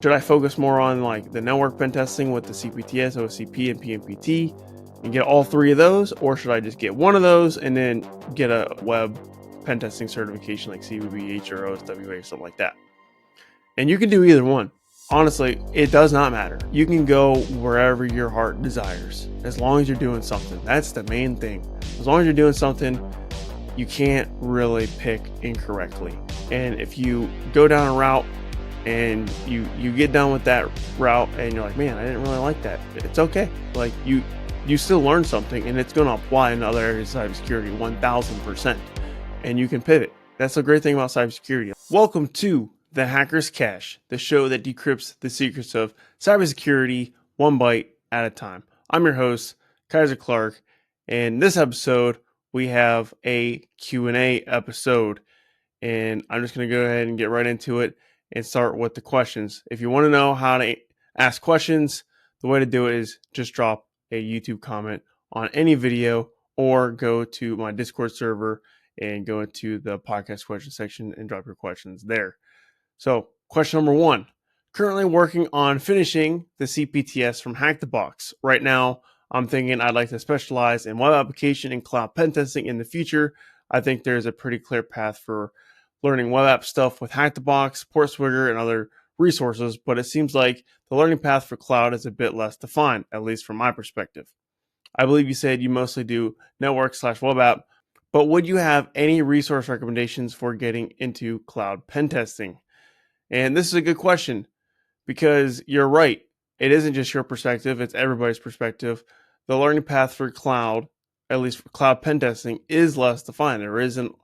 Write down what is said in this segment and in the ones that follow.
Should I focus more on like the network pen testing with the CPTS, OSCP, and PNPT and get all three of those? Or should I just get one of those and then get a web pen testing certification like CBBH or OSWA or something like that? And you can do either one. Honestly, it does not matter. You can go wherever your heart desires as long as you're doing something. That's the main thing. As long as you're doing something, you can't really pick incorrectly. And if you go down a route and you get done with that route and you're like, man, I didn't really like that, it's okay. Like you still learn something and it's going to apply in other areas of cybersecurity 1000%, and you can pivot. That's the great thing about cybersecurity. Welcome to the Hacker's Cache, the show that decrypts the secrets of cybersecurity one byte at a time. I'm your host, Kyser Clark, and this episode we have a Q&A episode, and I'm just going to go ahead and get right into it and start with the questions. If you want to know how to ask questions, the way to do it is just drop a YouTube comment on any video or go to my Discord server and go into the podcast question section and drop your questions there. So, question number one. Currently working on finishing the CPTS from Hack the Box. Right now, I'm thinking I'd like to specialize in web application and cloud pen testing in the future. I think there's a pretty clear path for learning web app stuff with Hack the Box, Portswigger, and other resources, but it seems like the learning path for cloud is a bit less defined, at least from my perspective. I believe you said you mostly do network/web app, but would you have any resource recommendations for getting into cloud pen testing? And this is a good question because you're right. It isn't just your perspective, it's everybody's perspective. The learning path for cloud, at least for cloud pen testing, is less defined. There isn't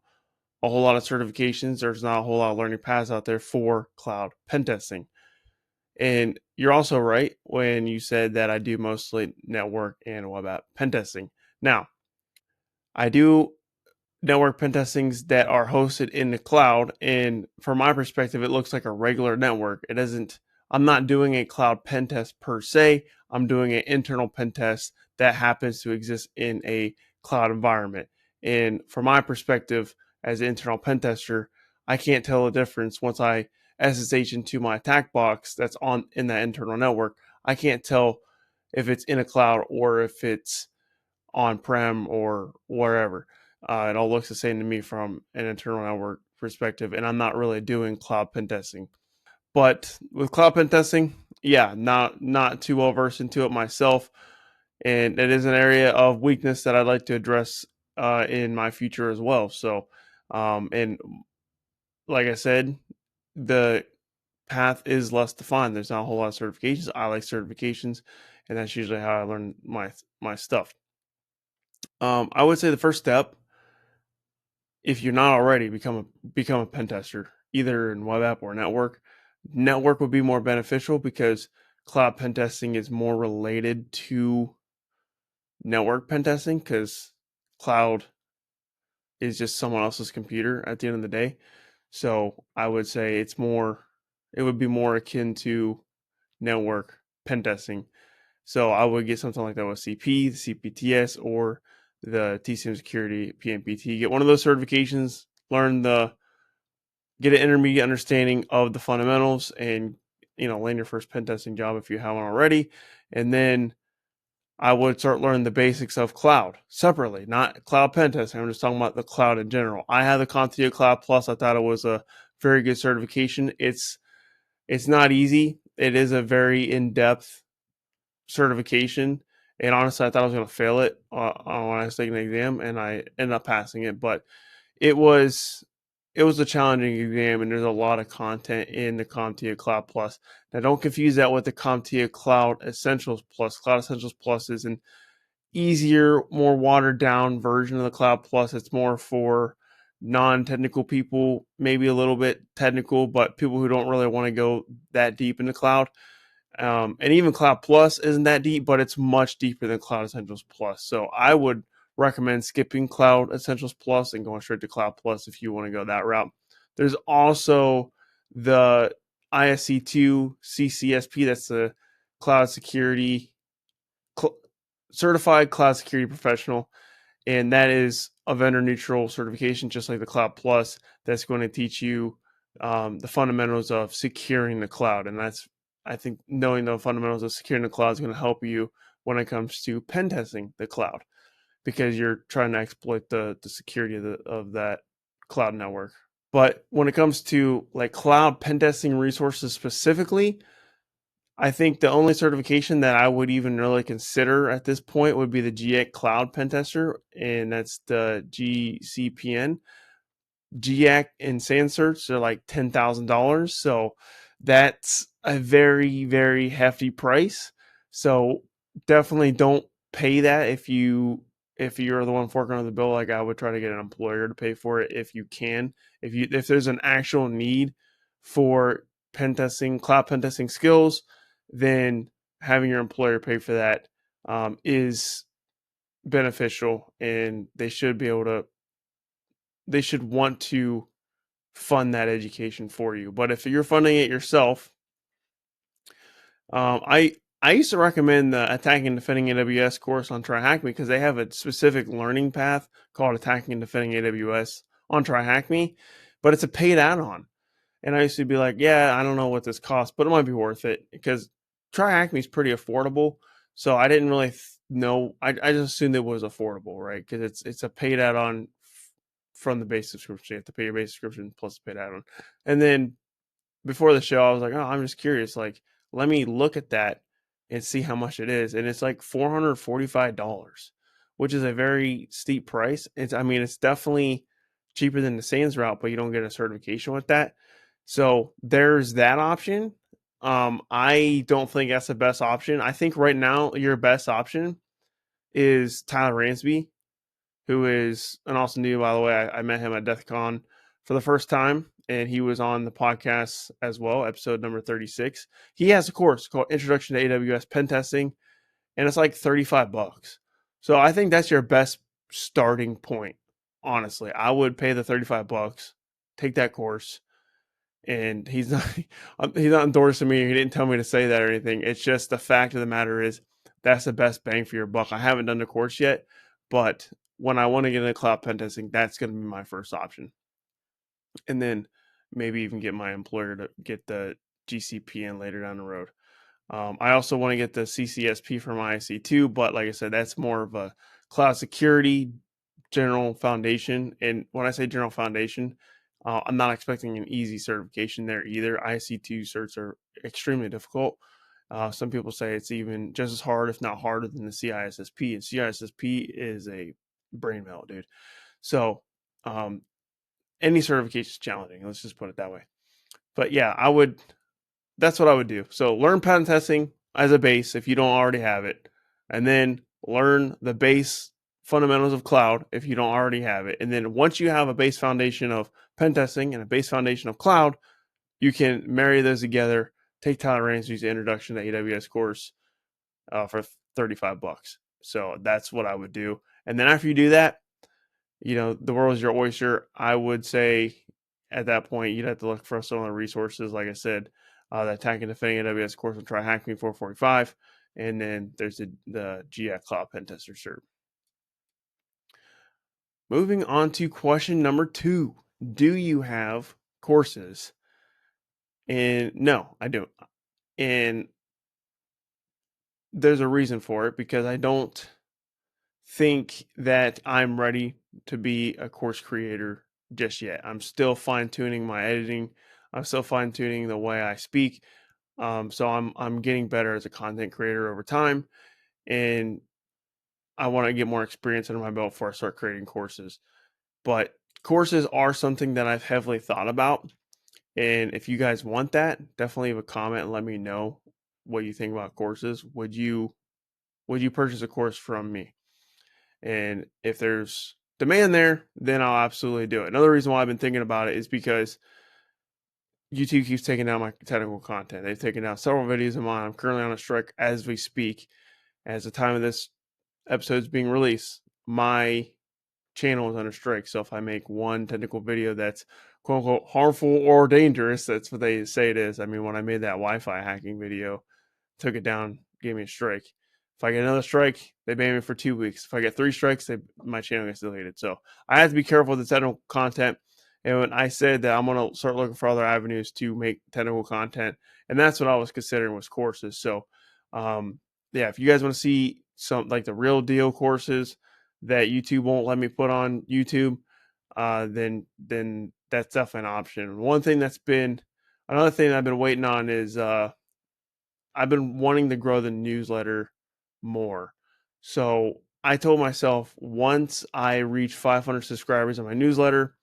a whole lot of certifications. There's not a whole lot of learning paths out there for cloud pen testing. And you're also right when you said that I do mostly network and web app pen testing. Now, I do network pen testings that are hosted in the cloud, and from my perspective it looks like a regular network. It isn't. I'm not doing a cloud pen test per se. I'm doing an internal pen test that happens to exist in a cloud environment. And from my perspective as an internal pen tester, I can't tell the difference once I SSH into my attack box that's on in that internal network. I can't tell if it's in a cloud or if it's on-prem or wherever. It all looks the same to me from an internal network perspective, and I'm not really doing cloud pen testing. But with cloud pen testing, yeah, not too well versed into it myself, and it is an area of weakness that I'd like to address in my future as well. So, and like I said, the path is less defined. There's not a whole lot of certifications. I like certifications, and that's usually how I learn my stuff. I would say the first step, if you're not already, become a pen tester, either in web app or network. Network would be more beneficial because cloud pen testing is more related to network pen testing because cloud is just someone else's computer at the end of the day. So I would say it would be more akin to network pen testing. So I would get something like that with CP, the CPTS, or the TCM Security PNPT. Get one of those certifications, get an intermediate understanding of the fundamentals, and land your first pen testing job if you haven't already. And then I would start learning the basics of cloud separately, not cloud pen testing. I'm just talking about the cloud in general. I have the CompTIA Cloud Plus. I thought it was a very good certification. It's not easy. It is a very in-depth certification, and honestly, I thought I was going to fail it when I was taking the exam, and I ended up passing it. But it was a challenging exam, and there's a lot of content in the CompTIA Cloud Plus. Now, don't confuse that with the CompTIA Cloud Essentials Plus. Cloud Essentials Plus is an easier, more watered down version of the Cloud Plus. It's more for non-technical people, maybe a little bit technical, but people who don't really want to go that deep in the cloud. And even Cloud Plus isn't that deep, but it's much deeper than Cloud Essentials Plus. So I would recommend skipping Cloud Essentials Plus and going straight to Cloud Plus if you want to go that route. There's also the ISC2 CCSP, that's the Cloud Security Certified Cloud Security Professional, and that is a vendor neutral certification, just like the Cloud Plus. That's going to teach you the fundamentals of securing the cloud, and that's I think knowing the fundamentals of securing the cloud is going to help you when it comes to pen testing the cloud, because you're trying to exploit the security of that cloud network. But when it comes to like cloud pen testing resources specifically, I think the only certification that I would even really consider at this point would be the GX Cloud Pentester, and that's the GCPN. GAC and SAN certs are like $10,000. So that's a very, very hefty price. So definitely don't pay that if you're the one forking on the bill. Like, I would try to get an employer to pay for it if you can. If there's an actual need for pen testing, cloud pen testing skills, then having your employer pay for that is beneficial, and they should want to fund that education for you. But if you're funding it yourself, I used to recommend the Attacking and Defending AWS course on TryHackMe, because they have a specific learning path called Attacking and Defending AWS on TryHackMe, but it's a paid add-on. And I used to be like, yeah, I don't know what this costs, but it might be worth it, because TryHackMe is pretty affordable. So I didn't really know. I just assumed it was affordable, right? Because it's a paid add-on from the base subscription. You have to pay your base subscription plus the paid add-on. And then before the show, I was like, oh, I'm just curious. Like, let me look at that and see how much it is. And it's like $445, which is a very steep price. I mean, it's definitely cheaper than the SANS route, but you don't get a certification with that. So there's that option. I don't think that's the best option. I think right now your best option is Tyler Ransby, who is an awesome dude, by the way. I met him at DEFCON for the first time, and he was on the podcast as well, episode number 36. He has a course called Introduction to AWS Pen Testing, and it's like $35. So I think that's your best starting point. Honestly, I would pay the $35, take that course, and he's not endorsing me. He didn't tell me to say that or anything. It's just the fact of the matter is that's the best bang for your buck. I haven't done the course yet, but when I want to get into cloud pen testing, that's going to be my first option. And then maybe even get my employer to get the GCPN later down the road. I also want to get the CCSP from ISC2, but like I said, that's more of a cloud security general foundation. And when I say general foundation, I'm not expecting an easy certification there either. ISC2 certs are extremely difficult. Some people say it's even just as hard, if not harder, than the CISSP. And CISSP is a brain melt, dude. So any certification is challenging. Let's just put it that way. But yeah, that's what I would do. So learn pen testing as a base if you don't already have it, and then learn the base fundamentals of cloud if you don't already have it. And then once you have a base foundation of pen testing and a base foundation of cloud, you can marry those together. Take Tyler Ramsey's Introduction to AWS course for $35. So that's what I would do. And then after you do that, the world is your oyster. I would say at that point, you'd have to look for some of the resources. Like I said, the Attack and Defending AWS course will try Hacking 445. And then there's the GX Cloud Pentester cert. Moving on to question number 2. Do you have courses? And no, I don't. And there's a reason for it, because I don't think that I'm ready to be a course creator just yet. I'm still fine tuning my editing. I'm still fine tuning the way I speak. So I'm getting better as a content creator over time, and I want to get more experience under my belt before I start creating courses. But courses are something that I've heavily thought about, and if you guys want that, definitely leave a comment and let me know what you think about courses. Would you purchase a course from me? And if there's demand there, then I'll absolutely do it. Another reason why I've been thinking about it is because YouTube keeps taking down my technical content. They've taken down several videos of mine. I'm currently on a strike as we speak. As the time of this episode is being released, my channel is under strike. So if I make one technical video that's quote unquote harmful or dangerous, that's what they say it is. I mean, when I made that Wi-Fi hacking video, took it down, gave me a strike. If I get another strike, they ban me for 2 weeks. If I get 3 strikes, my channel gets deleted. So I have to be careful with the technical content. And when I said that I'm going to start looking for other avenues to make technical content, and that's what I was considering was courses. So, yeah, if you guys want to see some like the real deal courses that YouTube won't let me put on YouTube, then that's definitely an option. Another thing I've been waiting on is I've been wanting to grow the newsletter more. So I told myself once I reach 500 subscribers on my newsletter,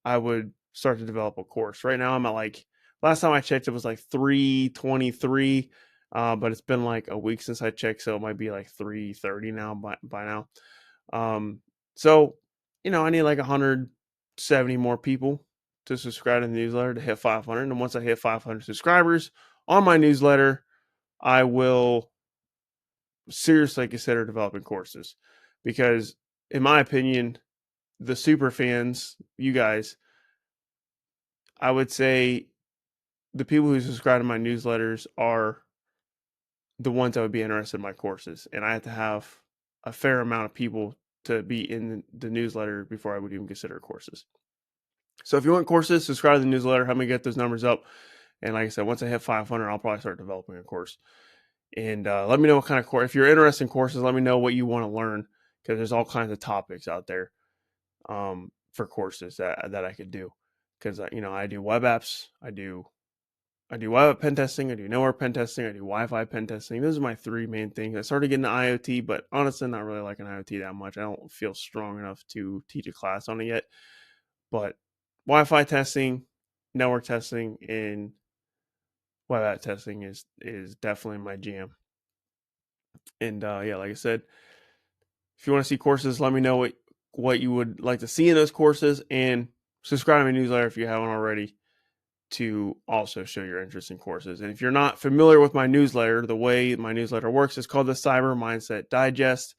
I would start to develop a course. Right now, I'm at like, last time I checked, it was like 323, but it's been like a week since I checked, so it might be like 330 now by now. So, I need like 170 more people to subscribe to the newsletter to hit 500. And once I hit 500 subscribers on my newsletter, I will seriously consider developing courses because, in my opinion, the super fans, you guys, I would say the people who subscribe to my newsletters are the ones that would be interested in my courses. And I have to have a fair amount of people to be in the newsletter before I would even consider courses. So if you want courses, subscribe to the newsletter, help me get those numbers up. And like I said, once I hit 500, I'll probably start developing a course. And let me know what kind of course. If you're interested in courses, let me know what you want to learn because there's all kinds of topics out there for courses that I could do. Because I do web apps, I do web app pen testing, I do network pen testing, I do Wi-Fi pen testing. Those are my three main things. I started getting to IoT, but honestly, not really liking IoT that much. I don't feel strong enough to teach a class on it yet. But Wi-Fi testing, network testing, and web app testing is definitely my jam. And yeah, like I said, if you want to see courses, let me know what you would like to see in those courses, and subscribe to my newsletter if you haven't already to also show your interest in courses. And if you're not familiar with my newsletter, the way my newsletter works is called the Cyber Mindset Digest.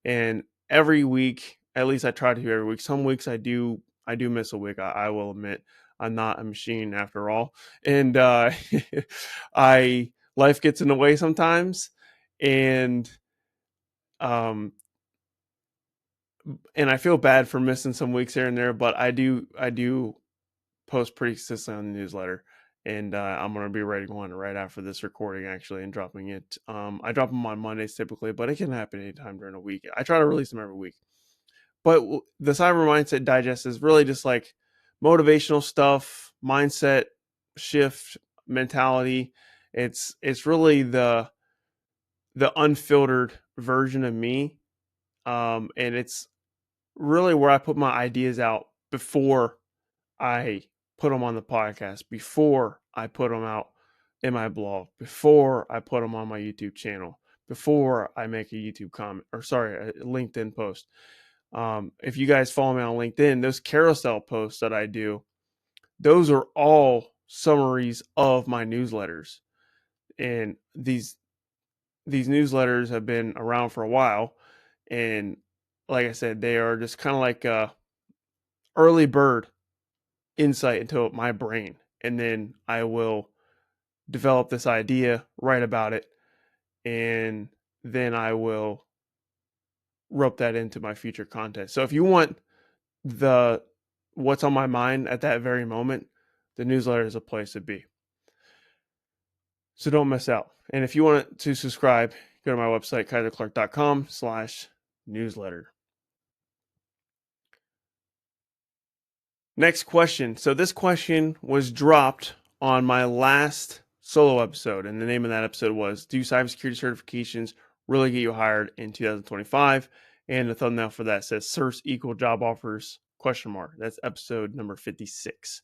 And every week, at least I try to do every week. Some weeks I do miss a week. I will admit I'm not a machine after all, and I life gets in the way sometimes, and um and I feel bad for missing some weeks here and there, but I do post pretty consistently on the newsletter, and I'm gonna be writing one right after this recording actually and dropping it. I drop them on Mondays typically, but it can happen anytime during the week. I try to release them every week. But the Cyber Mindset Digest is really just like motivational stuff, mindset shift, mentality. It's really the unfiltered version of me, and it's really where I put my ideas out before I put them on the podcast, before I put them out in my blog, before I put them on my YouTube channel, before I make a YouTube comment, or sorry, a LinkedIn post. If you guys follow me on LinkedIn, those carousel posts that I do, those are all summaries of my newsletters. And these newsletters have been around for a while. And like I said, they are just kind of like a early bird insight into my brain. And then I will develop this idea, write about it, and then I will rope that into my future content. So if you want the what's on my mind at that very moment, the newsletter is a place to be. So don't miss out. And if you want to subscribe, go to my website, kyserclark.com/newsletter. Next question. So this question was dropped on my last solo episode, and the name of that episode was "Do cybersecurity certifications really get you hired in 2025?" And the thumbnail for that says "Certs equal job offers?" ? That's episode number 56.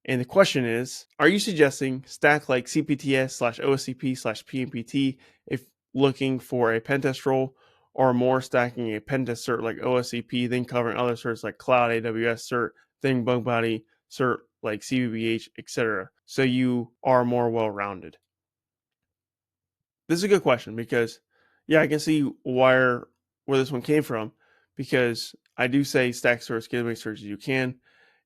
And the question is, are you suggesting stack like CPTS/OSCP/PNPT if looking for a pentest role, or more stacking a pentest cert like OSCP, then covering other certs like Cloud AWS cert, then bug bounty cert like CBBH, etc. So you are more well-rounded? This is a good question because, yeah, I can see where this one came from, because I do say stack certs, get as many certs as you can.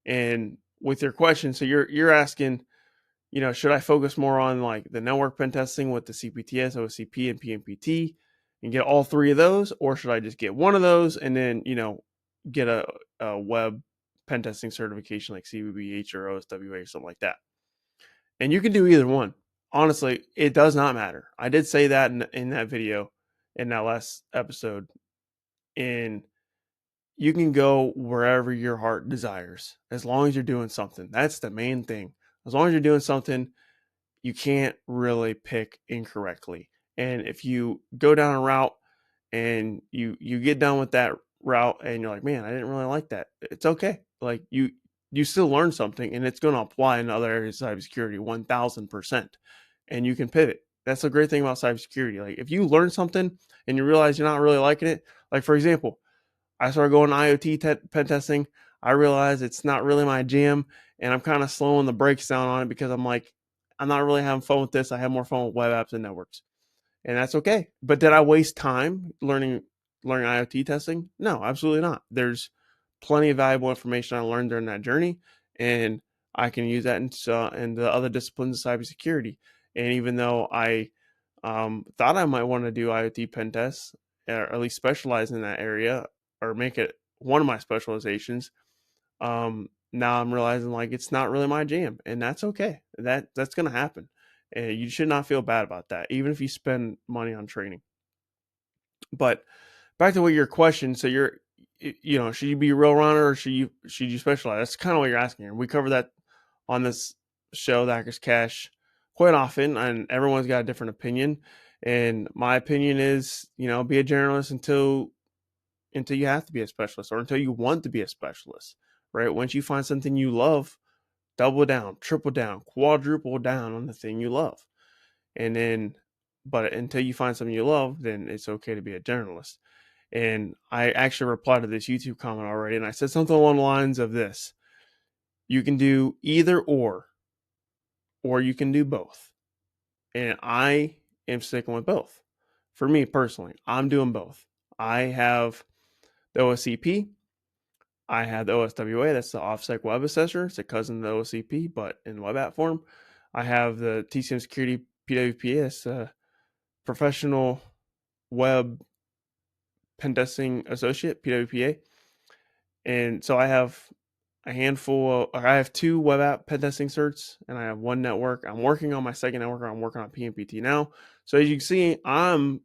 And with your question, so you're asking, should I focus more on like the network pen testing with the CPTS, OSCP, and PNPT and get all three of those, or should I just get one of those and then, get a web pen testing certification like CBBH or OSWA or something like that. And you can do either one. Honestly, it does not matter. I did say that in that video, in that last episode. And you can go wherever your heart desires as long as you're doing something. That's the main thing. As long as you're doing something, you can't really pick incorrectly. And if you go down a route and you get done with that route and you're like, man, I didn't really like that. It's okay. Like you still learn something and it's going to apply in other areas of cybersecurity 1000%. And you can pivot. That's the great thing about cybersecurity. Like if you learn something and you realize you're not really liking it, like for example, I started going IoT pen testing. I realized it's not really my jam, and I'm kind of slowing the brakes down on it because I'm like, I'm not really having fun with this. I have more fun with web apps and networks, and that's okay. But did I waste time learning IoT testing? No, absolutely not. There's plenty of valuable information I learned during that journey, and I can use that in the other disciplines of cybersecurity. And even though I thought I might want to do IoT pen tests, or at least specialize in that area, or make it one of my specializations, now I'm realizing like it's not really my jam, and that's okay. That's gonna happen, and you should not feel bad about that, even if you spend money on training. But back to what your question. So should you be a real runner or should you specialize? That's kind of what you're asking. And we cover that on this show, the Hackers Cash, quite often, and everyone's got a different opinion. And my opinion is, be a generalist until you have to be a specialist or until you want to be a specialist, right? Once you find something you love, double down, triple down, quadruple down on the thing you love. And then, but until you find something you love, then it's okay to be a generalist. And I actually replied to this YouTube comment already, and I said something along the lines of this: you can do either or you can do both. And I am sticking with both. For me personally, I'm doing both. I have the OSCP, I have the OSWA, that's the OffSec Web Assessor. It's a cousin of the OSCP, but in web app form. I have the TCM Security PWPS, Professional Web Pentesting Associate, PWPA. And so I have I have 2 web app pentesting certs, and I have 1 network. I'm working on my second network. I'm working on PNPT now. So as you can see, I'm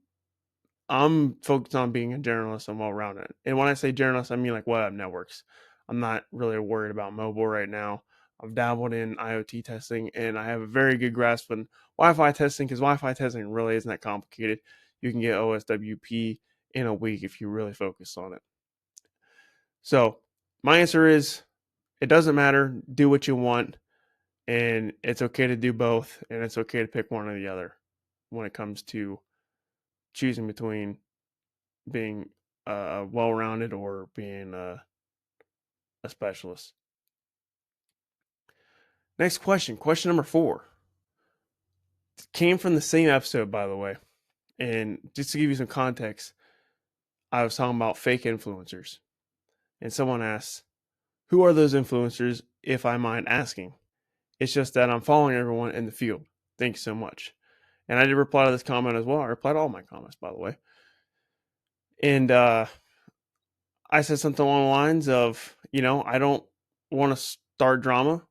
focused on being a generalist and well-rounded. And when I say generalist, I mean like web networks. I'm not really worried about mobile right now. I've dabbled in IoT testing, and I have a very good grasp on Wi-Fi testing because Wi-Fi testing really isn't that complicated. You can get OSWP in a week if you really focus on it. So my answer is it doesn't matter. Do what you want, and it's okay to do both, and it's okay to pick one or the other when it comes to choosing between being well-rounded or being a specialist. Next question, question number 4, came from the same episode, by the way. And just to give you some context, I was talking about fake influencers, and someone asked, "Who are those influencers? If I mind asking." It's just that I'm following everyone in the field. Thanks so much. And I did reply to this comment as well. I replied to all my comments, by the way. And I said something along the lines of, I don't want to start drama.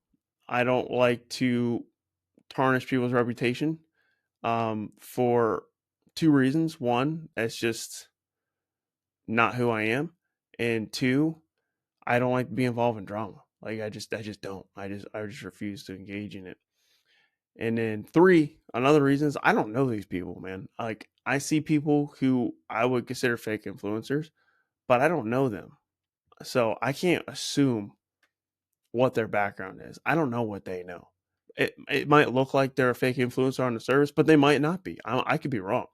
I don't like to tarnish people's reputation for 2 reasons. One, it's just not who I am. And 2, I don't like to be involved in drama. Like I just don't. I just refuse to engage in it. And then 3, another reason is I don't know these people, man. Like I see people who I would consider fake influencers, but I don't know them. So I can't assume what their background is. I don't know what they know. It might look like they're a fake influencer on the service, but they might not be. I could be wrong.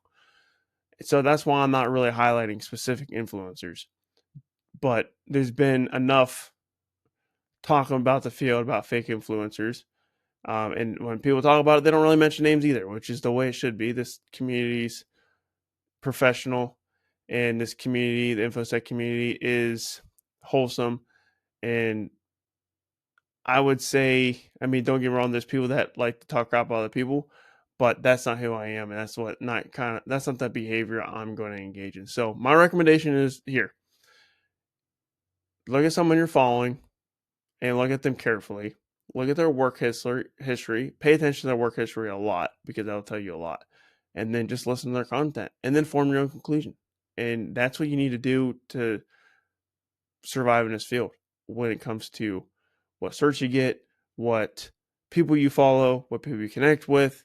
So that's why I'm not really highlighting specific influencers. But there's been enough talking about the field about fake influencers. And when people talk about it, they don't really mention names either, which is the way it should be. This community's professional, and this community, the infosec community, is wholesome. And I would say, I mean, don't get me wrong, there's people that like to talk crap about other people, but that's not who I am, and that's not the behavior I'm going to engage in. So my recommendation is here: look at someone you're following, and look at them carefully. Look at their work history. Pay attention to their work history a lot because that'll tell you a lot. And then just listen to their content and then form your own conclusion. And that's what you need to do to survive in this field when it comes to what certs you get, what people you follow, what people you connect with,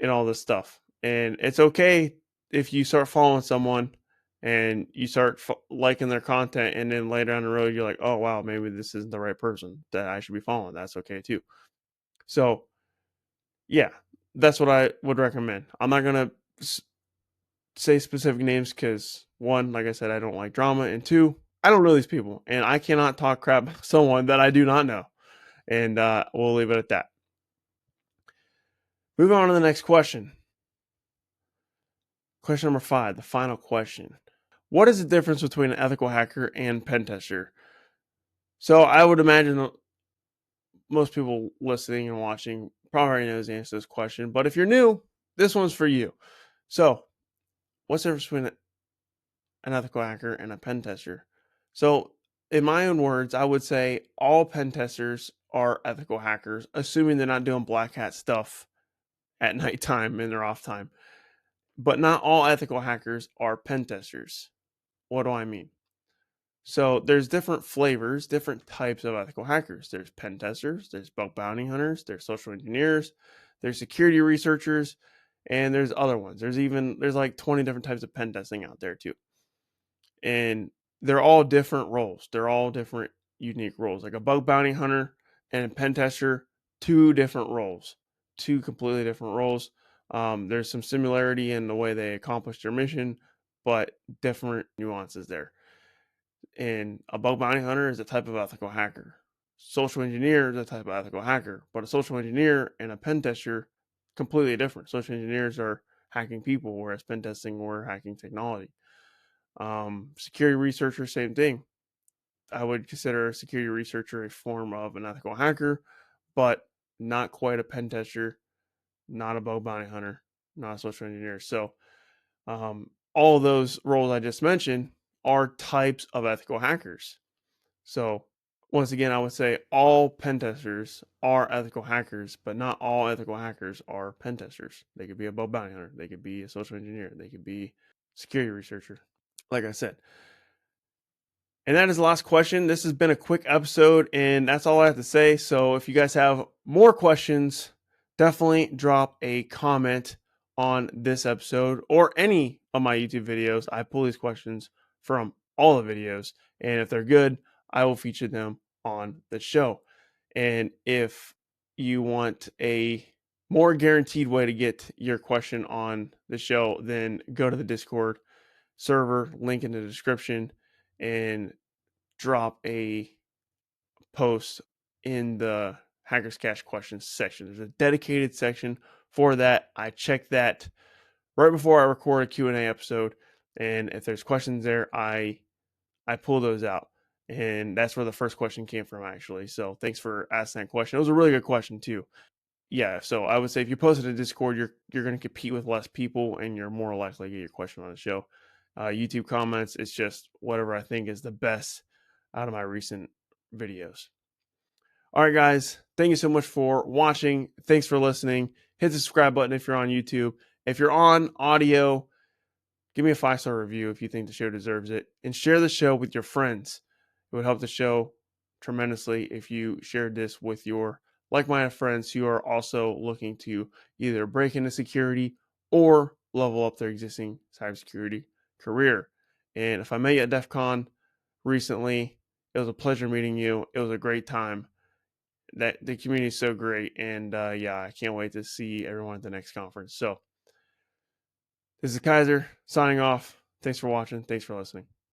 and all this stuff. And it's okay if you start following someone and you start liking their content, and then later down the road you're like, oh wow, maybe this isn't the right person that I should be following. That's okay too. So yeah, that's what I would recommend. I'm not gonna say specific names because one, like I said, I don't like drama, and two, I don't know these people, and I cannot talk crap about someone that I do not know. And we'll leave it at that. Moving on to the next question. Question number 5, the final question. What is the difference between an ethical hacker and pentester? So I would imagine most people listening and watching probably already knows the answer to this question, but if you're new, this one's for you. So what's the difference between an ethical hacker and a pentester? So in my own words, I would say all pentesters are ethical hackers, assuming they're not doing black hat stuff at nighttime in their off time. But not all ethical hackers are pentesters. What do I mean? So there's different flavors, different types of ethical hackers. There's pen testers, there's bug bounty hunters, there's social engineers, there's security researchers, and there's other ones. There's like 20 different types of pen testing out there too. And they're all different roles. They're all different unique roles. Like a bug bounty hunter and a pen tester, two different roles, two completely different roles. There's some similarity in the way they accomplish their mission, but different nuances there. And a bug bounty hunter is a type of ethical hacker. Social engineer is a type of ethical hacker, but a social engineer and a pen tester completely different. Social engineers are hacking people, whereas pen testing we're hacking technology. Security researcher, same thing. I would consider a security researcher a form of an ethical hacker, but not quite a pen tester, not a bug bounty hunter, not a social engineer. So all of those roles I just mentioned are types of ethical hackers. So once again, I would say all pen testers are ethical hackers, but not all ethical hackers are pen testers. They could be a bug bounty hunter, they could be a social engineer, they could be a security researcher. Like I said. And that is the last question. This has been a quick episode, and that's all I have to say. So if you guys have more questions, definitely drop a comment on this episode or any of my YouTube videos. I pull these questions from all the videos, and if they're good, I will feature them on the show. And if you want a more guaranteed way to get your question on the show, then go to the Discord server, link in the description, and drop a post in the Hackers Cash questions section. There's a dedicated section for that. I check that right before I record a Q&A episode, and if there's questions there, I pull those out. And that's where the first question came from, actually. So thanks for asking that question. It was a really good question too. Yeah, so I would say if you post it in Discord, you're going to compete with less people, and you're more likely to get your question on the show. YouTube comments, it's just whatever I think is the best out of my recent videos. All right, guys, thank you so much for watching. Thanks for listening. Hit the subscribe button if you're on YouTube. If you're on audio, give me a 5-star review if you think the show deserves it, and share the show with your friends. It would help the show tremendously if you shared this with your like-minded friends who are also looking to either break into security or level up their existing cybersecurity career. And if I met you at DEF CON recently, it was a pleasure meeting you. It was a great time. That the community is so great, and yeah, I can't wait to see everyone at the next conference. So this is Kyser signing off. Thanks for watching. Thanks for listening.